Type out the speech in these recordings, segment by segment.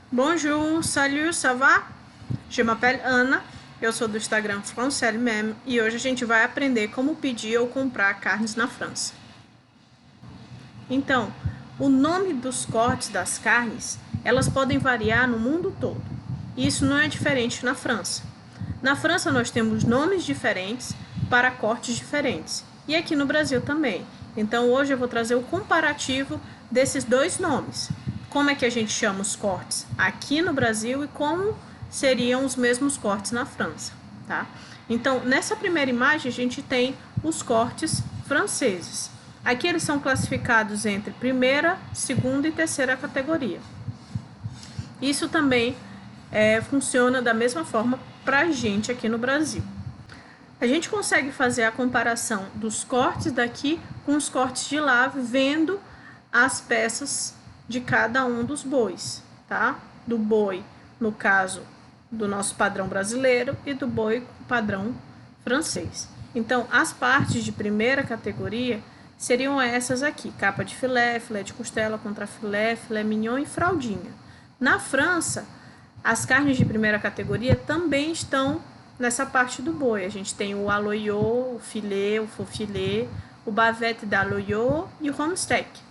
Bonjour, salut, ça va? Je m'appelle Ana, eu sou do Instagram Francelle Meme e hoje a gente vai aprender como pedir ou comprar carnes na França. Então, o nome dos cortes das carnes, elas podem variar no mundo todo. E isso não é diferente na França. Na França nós temos nomes diferentes para cortes diferentes. E aqui no Brasil também. Então hoje eu vou trazer o comparativo desses dois nomes. Como é que a gente chama os cortes aqui no Brasil e como seriam os mesmos cortes na França, tá? Então, nessa primeira imagem a gente tem os cortes franceses. Aqui eles são classificados entre primeira, segunda e terceira categoria. Isso também funciona da mesma forma para a gente aqui no Brasil. A gente consegue fazer a comparação dos cortes daqui com os cortes de lá, vendo as peças de cada um dos bois, tá? Do boi, no caso do nosso padrão brasileiro, e do boi padrão francês. Então, as partes de primeira categoria seriam essas aqui: capa de filé, filé de costela, contrafilé, filé mignon e fraldinha. Na França, as carnes de primeira categoria também estão nessa parte do boi. A gente tem o aloyau, o filé, o faux filet, o bavette d'aloyau e o homesteak.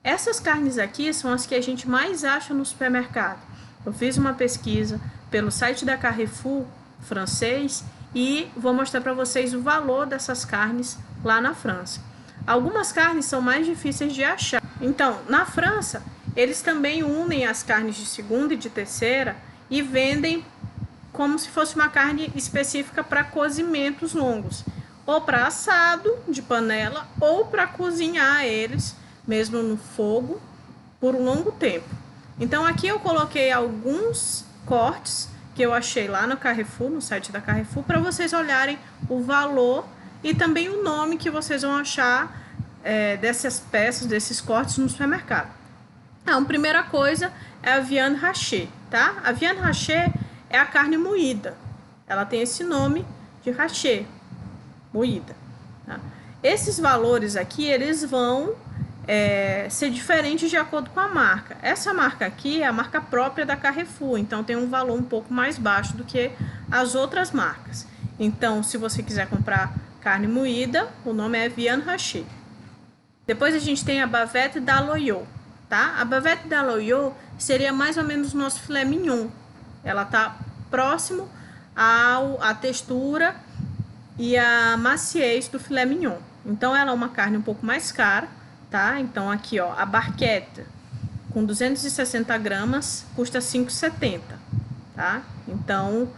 Essas carnes aqui são as que a gente mais acha no supermercado. Eu fiz uma pesquisa pelo site da Carrefour francês e vou mostrar para vocês o valor dessas carnes lá na França. Algumas carnes são mais difíceis de achar. Então, na França, eles também unem as carnes de segunda e de terceira e vendem como se fosse uma carne específica para cozimentos longos, ou para assado de panela, ou para cozinhar eles mesmo no fogo por um longo tempo. Então aqui eu coloquei alguns cortes que eu achei lá no Carrefour, no site da Carrefour, para vocês olharem o valor e também o nome que vocês vão achar dessas peças, desses cortes no supermercado. A primeira coisa é a viande hachée, tá? A viande hachée é a carne moída. Ela tem esse nome de hachée, moída. Tá? Esses valores aqui, eles vão ser diferentes de acordo com a marca. Essa marca aqui é a marca própria da Carrefour, então tem um valor um pouco mais baixo do que as outras marcas. Então, se você quiser comprar carne moída, o nome é viande hachée. Depois a gente tem a bavette d'aloyau, tá? A bavette d'aloyau seria mais ou menos o nosso filé mignon. Ela tá próximo à textura e à maciez do filé mignon. Então, ela é uma carne um pouco mais cara, tá? Então, aqui, ó, a barqueta com 260 gramas custa 5,70, tá? Então,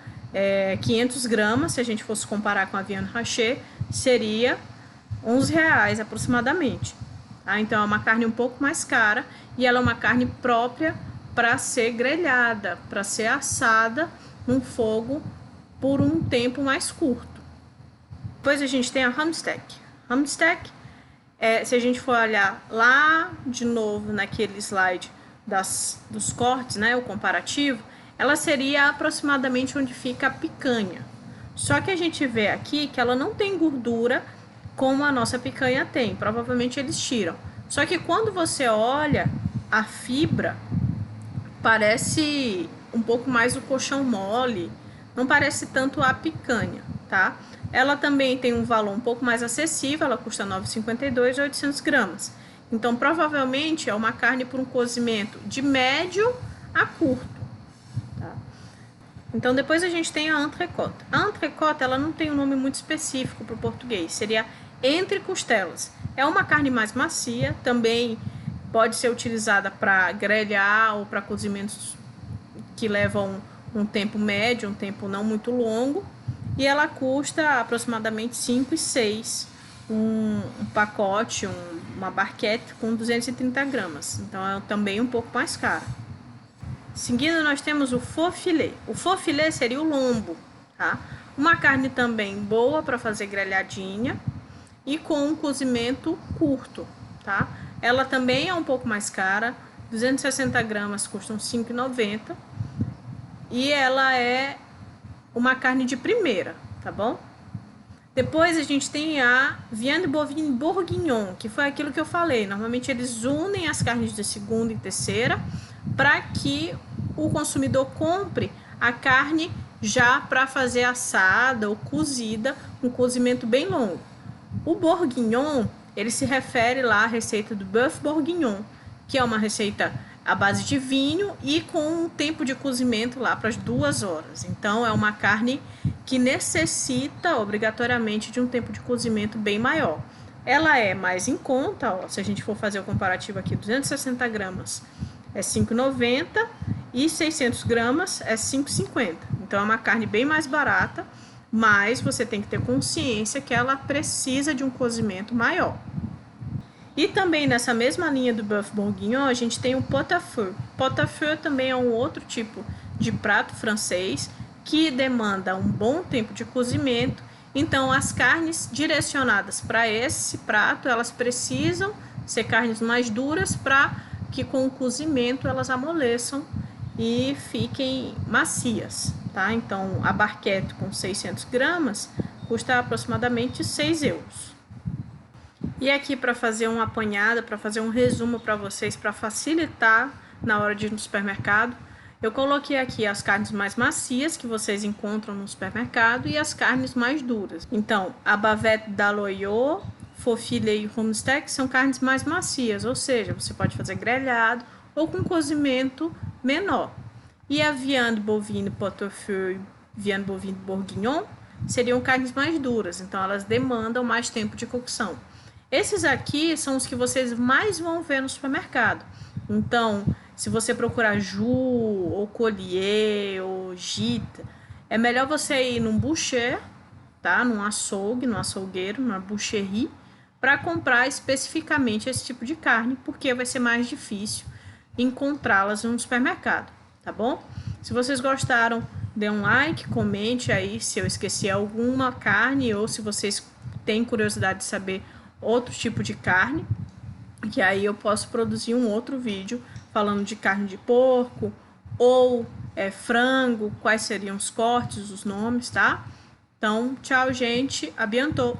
500 gramas, se a gente fosse comparar com a viande hachée, seria R$11 aproximadamente. Tá? Então, é uma carne um pouco mais cara e ela é uma carne própria para ser grelhada, para ser assada num fogo por um tempo mais curto. Depois a gente tem a homesteak. Homesteak, se a gente for olhar lá de novo naquele slide dos cortes, né, o comparativo, ela seria aproximadamente onde fica a picanha. Só que a gente vê aqui que ela não tem gordura como a nossa picanha tem. Provavelmente eles tiram. Só que quando você olha a fibra, parece um pouco mais o colchão mole, não parece tanto a picanha, tá? Ela também tem um valor um pouco mais acessível, ela custa R$ 9,52 e 800 gramas. Então, provavelmente, é uma carne para um cozimento de médio a curto. Tá? Então, depois a gente tem a entrecôte. A entrecôte, ela não tem um nome muito específico para o português, seria entre costelas. É uma carne mais macia, também pode ser utilizada para grelhar ou para cozimentos que levam um tempo médio, um tempo não muito longo. E ela custa aproximadamente 5,6 um pacote, uma barquete com 230 gramas. Então, é também um pouco mais caro. Seguindo, nós temos o faux filet. O faux filet seria o lombo, tá? Uma carne também boa para fazer grelhadinha e com um cozimento curto, tá? Ela também é um pouco mais cara. 260 gramas custam R$ 5,90. E ela é uma carne de primeira, tá bom? Depois a gente tem a viande bovine bourguignon, que foi aquilo que eu falei. Normalmente eles unem as carnes de segunda e terceira para que o consumidor compre a carne já para fazer assada ou cozida, um cozimento bem longo. O bourguignon, ele se refere lá à receita do bœuf bourguignon, que é uma receita à base de vinho e com um tempo de cozimento lá para as 2 horas. Então, é uma carne que necessita obrigatoriamente de um tempo de cozimento bem maior. Ela é mais em conta, ó, se a gente for fazer o comparativo aqui, 260 gramas é R$ 5,90 e 600 gramas é R$ 5,50. Então, é uma carne bem mais barata, mas você tem que ter consciência que ela precisa de um cozimento maior. E também nessa mesma linha do bœuf bourguignon, a gente tem o pot-au-feu. Pot-au-feu também é um outro tipo de prato francês que demanda um bom tempo de cozimento. Então, as carnes direcionadas para esse prato, elas precisam ser carnes mais duras para que com o cozimento elas amoleçam e fiquem macias, tá? Então, a barquete com 600 gramas custa aproximadamente 6 euros. E aqui para fazer uma apanhada, para fazer um resumo para vocês, para facilitar na hora de ir no supermercado, eu coloquei aqui as carnes mais macias que vocês encontram no supermercado e as carnes mais duras. Então, a bavette d'Aloyau, faux filet e rumsteak são carnes mais macias, ou seja, você pode fazer grelhado ou com cozimento menor. E a viande bovine pot-au-feu, viande bovine bourguignon, seriam carnes mais duras, então elas demandam mais tempo de cocção. Esses aqui são os que vocês mais vão ver no supermercado. Então, se você procurar Joux, ou Collier, ou Gita, é melhor você ir num boucher, tá? Num açougue, num açougueiro, numa boucherie, para comprar especificamente esse tipo de carne, porque vai ser mais difícil encontrá-las no supermercado, tá bom? Se vocês gostaram, dê um like, comente aí se eu esqueci alguma carne ou se vocês têm curiosidade de saber outro tipo de carne, que aí eu posso produzir um outro vídeo falando de carne de porco ou frango, quais seriam os cortes, os nomes, tá? Então, tchau, gente. A bientôt!